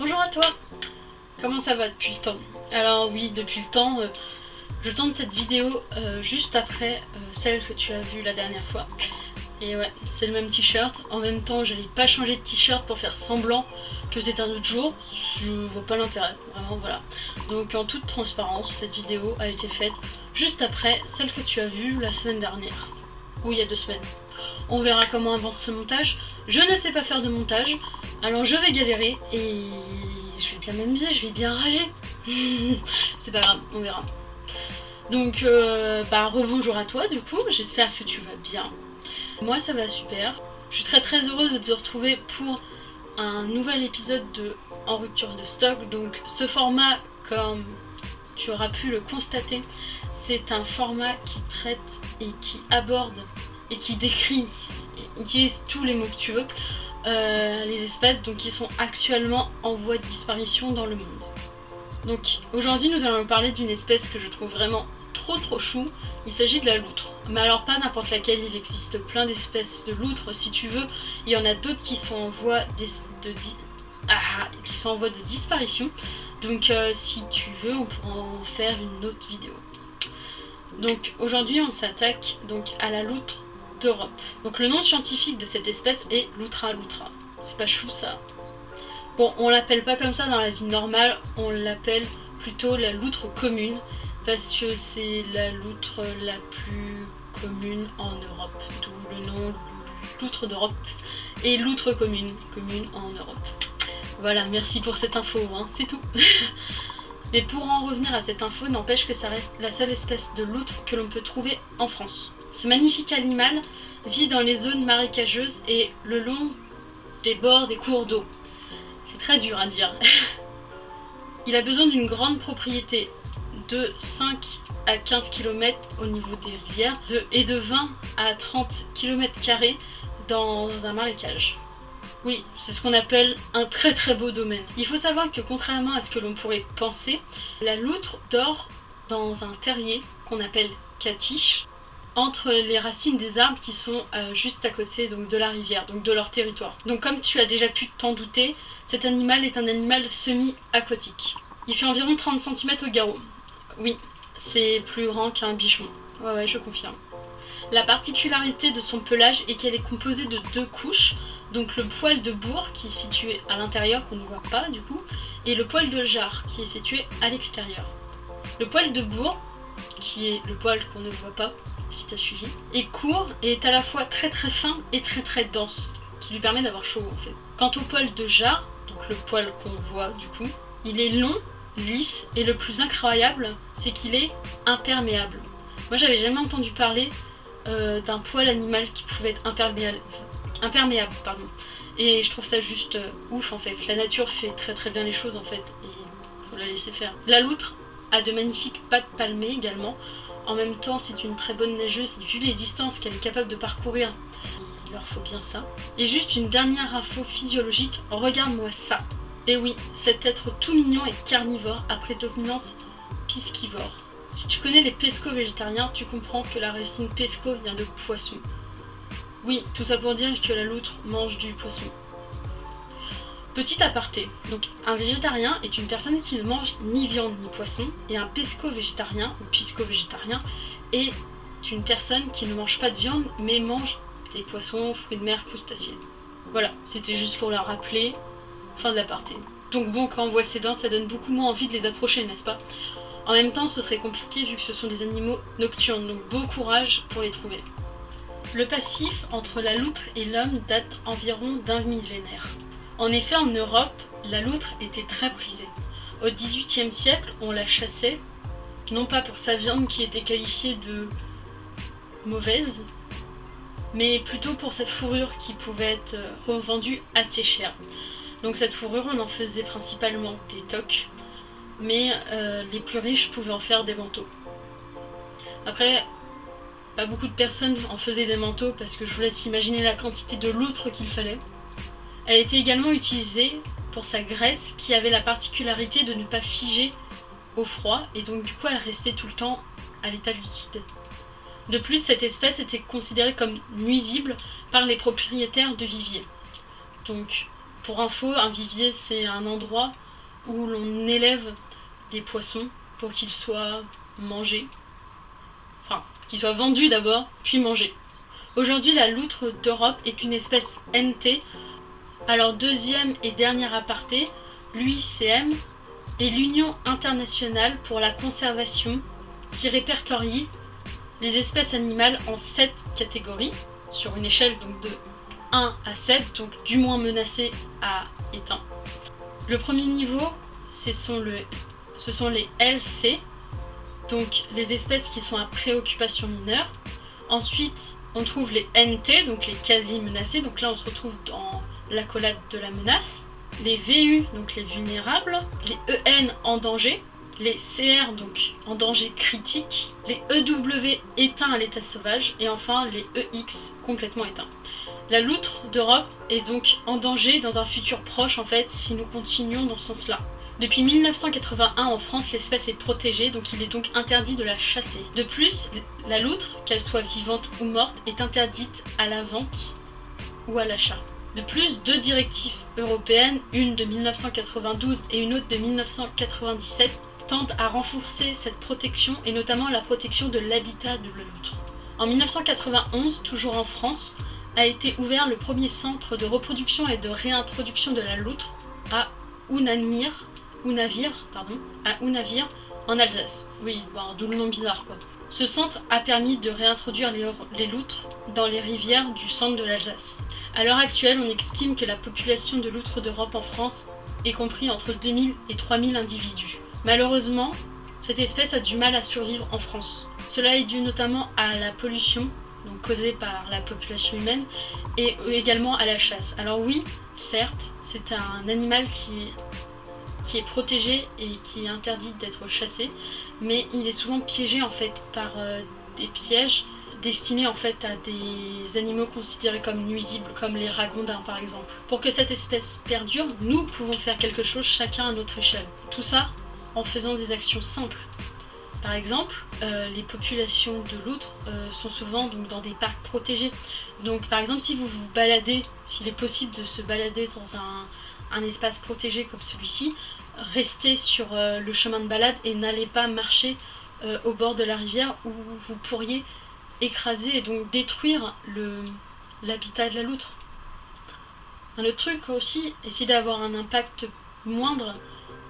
Bonjour à toi. Comment ça va depuis le temps? Alors oui, depuis le temps, je tourne cette vidéo juste après celle que tu as vue la dernière fois. Et ouais, c'est le même t-shirt. En même temps, j'allais pas changer de t-shirt pour faire semblant que c'est un autre jour. Je vois pas l'intérêt, vraiment, voilà. Donc en toute transparence, cette vidéo a été faite juste après celle que tu as vue la semaine dernière. Ou il y a 2 semaines. On verra comment avance ce montage. Je ne sais pas faire de montage, alors je vais galérer et je vais bien m'amuser, je vais bien rager. C'est pas grave, on verra. Donc rebonjour à toi du coup, j'espère que tu vas bien. Moi ça va super. Je suis très heureuse de te retrouver pour un nouvel épisode de En rupture de stock. Donc ce format, comme tu auras pu le constater, c'est un format qui traite et qui aborde et qui décrit, et utilise tous les mots que tu veux, les espèces donc, qui sont actuellement en voie de disparition dans le monde. Donc aujourd'hui nous allons parler d'une espèce que je trouve vraiment trop chou. Il s'agit de la loutre. Mais alors pas n'importe laquelle, il existe plein d'espèces de loutres si tu veux. Il y en a d'autres qui sont en voie de disparition. Donc si tu veux on pourra en faire une autre vidéo. Donc aujourd'hui on s'attaque donc à la loutre d'Europe. Donc le nom scientifique de cette espèce est Loutra loutra. C'est pas chou ça? Bon, on l'appelle pas comme ça dans la vie normale, on l'appelle plutôt la loutre commune parce que c'est la loutre la plus commune en Europe. D'où le nom loutre d'Europe et loutre commune en Europe. Voilà, merci pour cette info, hein, c'est tout. Mais pour en revenir à cette info, n'empêche que ça reste la seule espèce de loutre que l'on peut trouver en France. Ce magnifique animal vit dans les zones marécageuses et le long des bords des cours d'eau. C'est très dur à dire. Il a besoin d'une grande propriété de 5 à 15 km au niveau des rivières et de 20 à 30 km² dans un marécage. Oui, c'est ce qu'on appelle un très beau domaine. Il faut savoir que contrairement à ce que l'on pourrait penser, la loutre dort dans un terrier qu'on appelle catiche, entre les racines des arbres qui sont juste à côté donc, de la rivière, donc de leur territoire. Donc comme tu as déjà pu t'en douter, cet animal est un animal semi-aquatique. Il fait environ 30 cm au garrot. Oui, c'est plus grand qu'un bichon. Ouais, je confirme. La particularité de son pelage est qu'elle est composée de 2 couches, donc le poil de bourre qui est situé à l'intérieur, qu'on ne voit pas du coup, et le poil de jarre qui est situé à l'extérieur. Le poil de bourre, qui est le poil qu'on ne voit pas, si t'as suivi, est court et est à la fois très fin et très dense, qui lui permet d'avoir chaud en fait. Quant au poil de jarre, donc le poil qu'on voit du coup, il est long, lisse et le plus incroyable, c'est qu'il est imperméable. Moi j'avais jamais entendu parler d'un poil animal qui pouvait être imperméable, et je trouve ça juste ouf en fait. La nature fait très bien les choses en fait et faut la laisser faire. La loutre a de magnifiques pattes palmées également. En même temps c'est une très bonne nageuse et vu les distances qu'elle est capable de parcourir, il leur faut bien ça. Et juste une dernière info physiologique, regarde-moi ça. Et oui, cet être tout mignon est carnivore à prédominance piscivore. Si tu connais les pesco-végétariens, tu comprends que la racine pesco vient de poisson. Oui, tout ça pour dire que la loutre mange du poisson. Petit aparté, donc un végétarien est une personne qui ne mange ni viande ni poisson, et un pesco-végétarien ou pisco-végétarien est une personne qui ne mange pas de viande mais mange des poissons, fruits de mer, crustacés. Voilà, c'était juste pour la rappeler, fin de l'aparté. Donc bon, quand on voit ces dents, ça donne beaucoup moins envie de les approcher, n'est-ce pas? En même temps, ce serait compliqué vu que ce sont des animaux nocturnes, donc bon courage pour les trouver. Le passif entre la loutre et l'homme date environ d'un millénaire. En effet, en Europe, la loutre était très prisée. Au XVIIIe siècle, on la chassait, non pas pour sa viande qui était qualifiée de mauvaise, mais plutôt pour sa fourrure qui pouvait être revendue assez cher. Donc cette fourrure, on en faisait principalement des toques, mais les plus riches pouvaient en faire des manteaux. Après, pas beaucoup de personnes en faisaient des manteaux parce que je vous laisse imaginer la quantité de loutre qu'il fallait. Elle était également utilisée pour sa graisse qui avait la particularité de ne pas figer au froid et donc du coup elle restait tout le temps à l'état liquide. De plus, cette espèce était considérée comme nuisible par les propriétaires de viviers. Donc Pour info, un vivier c'est un endroit où l'on élève des poissons pour qu'ils soient mangés. Enfin, qu'ils soient vendus d'abord, puis mangés. Aujourd'hui, la loutre d'Europe est une espèce NT. Alors, deuxième et dernier aparté, l'UICN est l'Union internationale pour la conservation qui répertorie les espèces animales en 7 catégories, sur une échelle donc de 1 à 7, donc du moins menacé à éteint. Le premier niveau, ce sont les LC, donc les espèces qui sont à préoccupation mineure. Ensuite, on trouve les NT, donc les quasi menacés, donc là on se retrouve dans l'accolade de la menace. Les VU, donc les vulnérables, les EN en danger, les CR, donc en danger critique, les EW éteints à l'état sauvage, et enfin les EX complètement éteints. La loutre d'Europe est donc en danger dans un futur proche en fait si nous continuons dans ce sens-là. Depuis 1981 en France, l'espèce est protégée, donc il est donc interdit de la chasser. De plus, la loutre, qu'elle soit vivante ou morte, est interdite à la vente ou à l'achat. De plus, 2 directives européennes, une de 1992 et une autre de 1997, tentent à renforcer cette protection et notamment la protection de l'habitat de la loutre. En 1991, toujours en France, a été ouvert le premier centre de reproduction et de réintroduction de la loutre à Unavir, en Alsace. Oui, d'où le nom bizarre quoi. Ce centre a permis de réintroduire les loutres dans les rivières du centre de l'Alsace. À l'heure actuelle, on estime que la population de loutres d'Europe en France est comprise entre 2000 et 3000 individus. Malheureusement, cette espèce a du mal à survivre en France. Cela est dû notamment à la pollution, donc causée par la population humaine, et également à la chasse. Alors oui, certes, c'est un animal qui est protégé et qui est interdit d'être chassé, mais il est souvent piégé en fait par des pièges destinés en fait à des animaux considérés comme nuisibles, comme les ragondins par exemple. Pour que cette espèce perdure, nous pouvons faire quelque chose chacun à notre échelle. Tout ça en faisant des actions simples. Par exemple, les populations de loutres sont souvent donc, dans des parcs protégés. Donc par exemple, si vous vous baladez, s'il est possible de se balader dans un espace protégé comme celui-ci, restez sur le chemin de balade et n'allez pas marcher au bord de la rivière où vous pourriez écraser et donc détruire l'habitat de la loutre. Un autre truc aussi, essayez d'avoir un impact moindre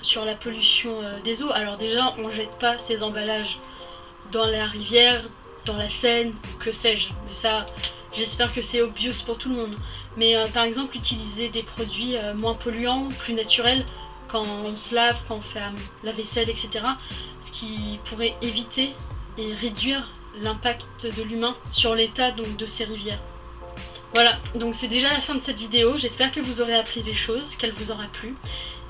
sur la pollution des eaux. Alors déjà, on jette pas ces emballages dans la rivière, dans la Seine, que sais-je. Mais ça, j'espère que c'est obvious pour tout le monde. Mais par exemple, utiliser des produits moins polluants, plus naturels, quand on se lave, quand on fait la vaisselle, etc. Ce qui pourrait éviter et réduire l'impact de l'humain sur l'état donc, de ces rivières. Voilà, donc c'est déjà la fin de cette vidéo. J'espère que vous aurez appris des choses, qu'elle vous aura plu.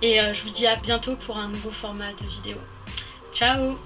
Et je vous dis à bientôt pour un nouveau format de vidéo. Ciao!